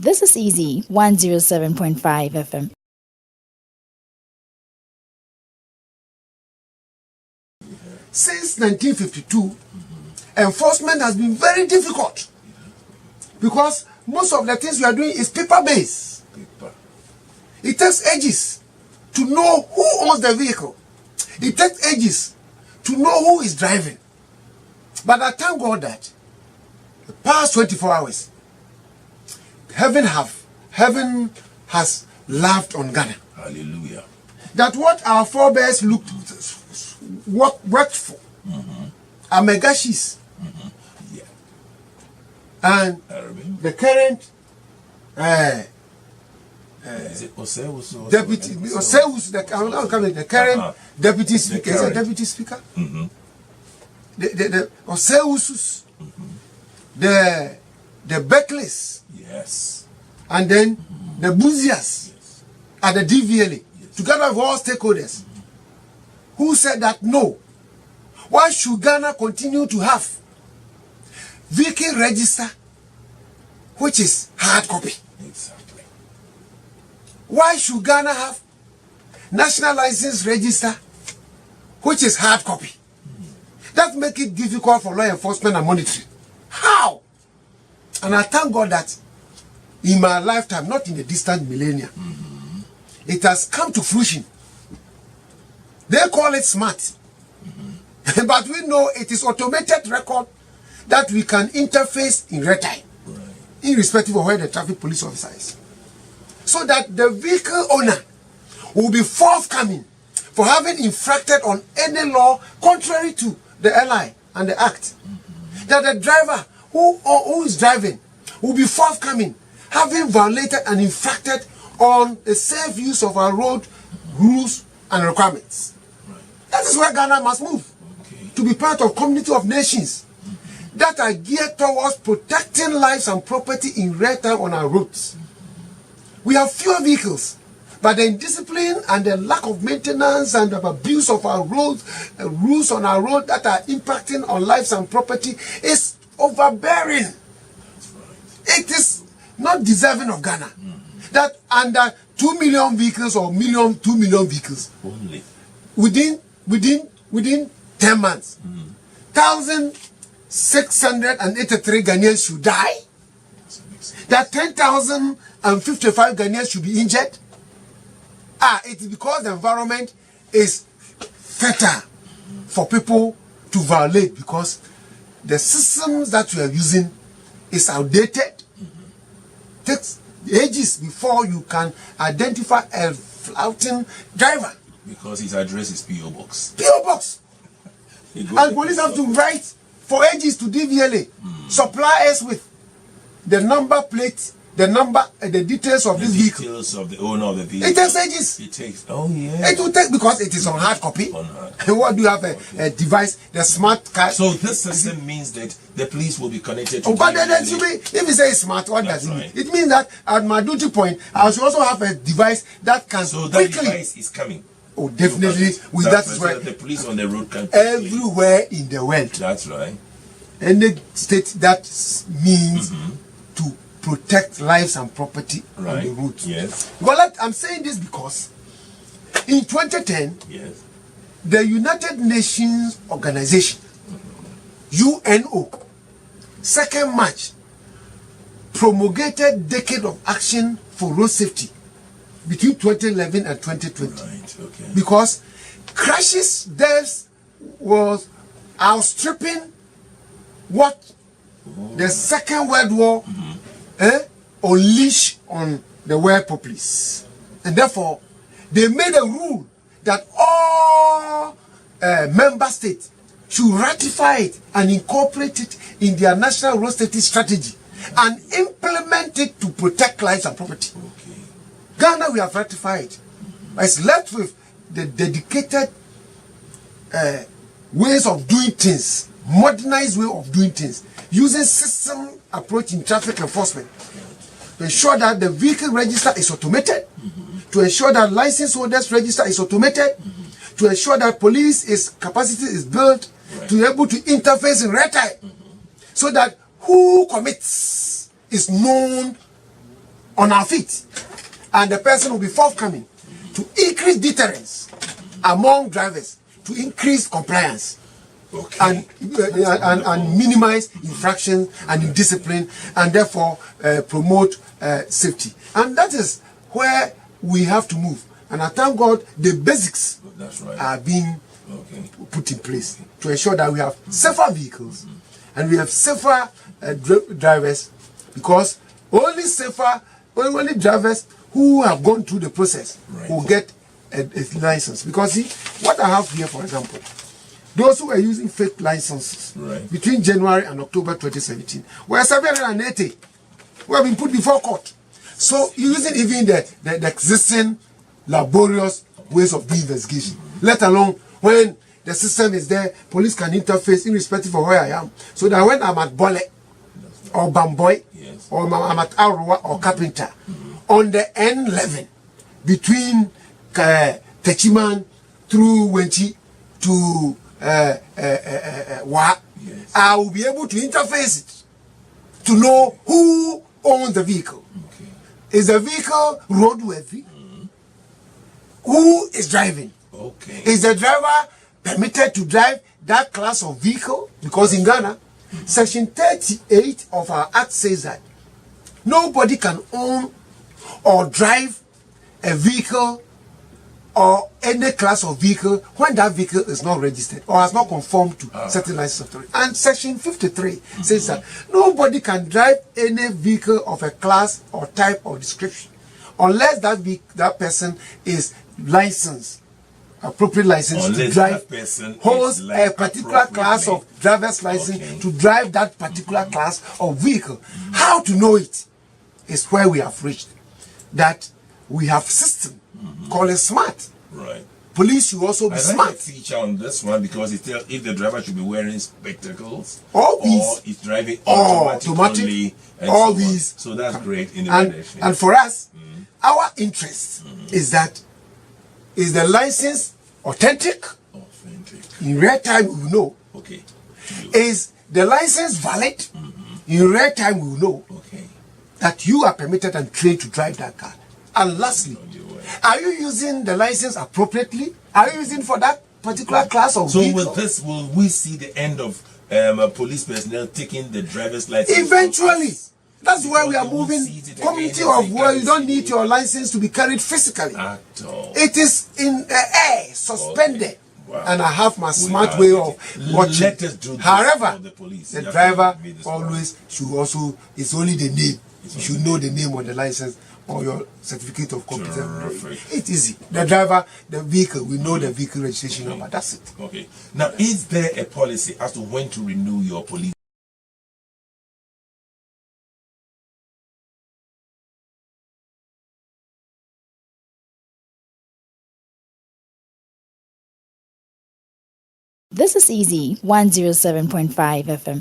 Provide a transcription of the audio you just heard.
This is Easy 107.5 FM. Since 1952, enforcement has been very difficult because most of the things we are doing is paper-based. It takes ages to know who owns the vehicle. It takes ages to know who is driving. But I thank God that the past 24 hours, heaven has laughed on Ghana. Hallelujah. That what our forebears worked for, are megashis. Yeah. And the current is it Oseus or deputy Oseus, the current deputy speaker. Is it deputy speaker? The Oseus, the Beckleys, yes, and then the Buzias at the DVLA, together with all stakeholders, who said that no, why should Ghana continue to have vehicle register which is hard copy? Exactly. Why should Ghana have national license register which is hard copy? That make it difficult for law enforcement and monitoring. How? And I thank God that in my lifetime, not in the distant millennia, it has come to fruition. They call it smart. But we know it is automated record that we can interface in real time, irrespective of where the traffic police officer is. So that the vehicle owner will be forthcoming for having infracted on any law contrary to the LI and the Act. That the driver who is driving will be forthcoming, having violated and infracted on the safe use of our road rules and requirements. That is where Ghana must move, to be part of community of nations that are geared towards protecting lives and property in real time on our roads. We have fewer vehicles, but the indiscipline and the lack of maintenance and the abuse of our roads, rules on our road that are impacting on lives and property is overbearing. It is not deserving of Ghana. That under 2 million vehicles or 2 million vehicles only within 10 months, 1,683 Ghanaians should die. That 10,055 Ghanaians should be injured. It is because the environment is fertile for people to violate, because the systems that we are using is outdated. Takes ages before you can identify a flouting driver. Because his address is P.O. Box. P.O. Box. And police have to write for ages to DVLA. Supply us with the number plate, the details of this vehicle. Details of the owner of the vehicle. It takes ages. It takes, oh yeah. It will take, because it is on hard copy. And what do you have? A device, the smart card. So this system means that the police will be connected to but then if you say smart, what does it mean? It means that at my duty point, I should also have a device that can so quickly. That device is coming. Oh, definitely. With that is why the police on the road can everywhere in the world. That's right. Any state that means to protect lives and property on the road. Yes. Well, I'm saying this because in 2010, the United Nations Organization, UNO, 2nd March, promulgated Decade of Action for Road Safety between 2011 and 2020. Because crashes, deaths was outstripping what the Second World War unleashed on the world populace. And therefore, they made a rule that all member states should ratify it and incorporate it in their national road safety strategy and implement it to protect lives and property. Ghana, we have ratified. It's left with the dedicated ways of doing things, modernized way of doing things, using system approach in traffic enforcement to ensure that the vehicle register is automated, to ensure that license holders register is automated, to ensure that police capacity is built to be able to interface in real time, so that who commits is known on our feet. And the person will be forthcoming to increase deterrence among drivers, to increase compliance. Okay. And minimize infractions and indiscipline, and therefore promote safety. And that is where we have to move. And I thank God the basics are being put in place to ensure that we have safer vehicles and we have safer drivers, because only drivers who have gone through the process will get a license. Because see, what I have here, for example, those who were using fake licenses between January and October 2017 were 780 who have been put before court. So using even the existing laborious ways of doing investigation, let alone when the system is there, police can interface irrespective of where I am. So that when I'm at Bole or Bamboy or I'm at Arua or Carpenter, on the N11 between Techiman through Wenchi to I will be able to interface it to know who owns the vehicle. Is the vehicle roadworthy? Who is driving? Is the driver permitted to drive that class of vehicle? Because in Ghana, Section 38 of our Act says that nobody can own or drive a vehicle or any class of vehicle when that vehicle is not registered or has not conformed to certain license authority. And Section 53 says that nobody can drive any vehicle of a class or type or description unless that person is licensed, appropriate license to drive, holds a particular class of driver's license to drive that particular class of vehicle. How to know it is where we have reached. That we have system called it smart. Police should also be smart. I like the feature on this one because it tells if the driver should be wearing spectacles or is driving automatic and all these. So that's great in the and for us, our interest is that is the license authentic? In real time we will know. Is the license valid? In real time we will know that you are permitted and trained to drive that car. And lastly, are you using the license appropriately? Are you using for that particular class of vehicle? So with this, will we see the end of police personnel taking the driver's license? Eventually. That's why we are moving community of where you don't need your license to be carried physically. It is in the air, suspended. And I have my smart way of watching. Let us do this. However, for the police. the driver always should also, it's only the name. You should know the name on the license or your certificate of competence. It's easy. The driver, the vehicle, we know the vehicle registration number. That's it. Now, is there a policy as to when to renew your police? This is Easy 107.5 FM.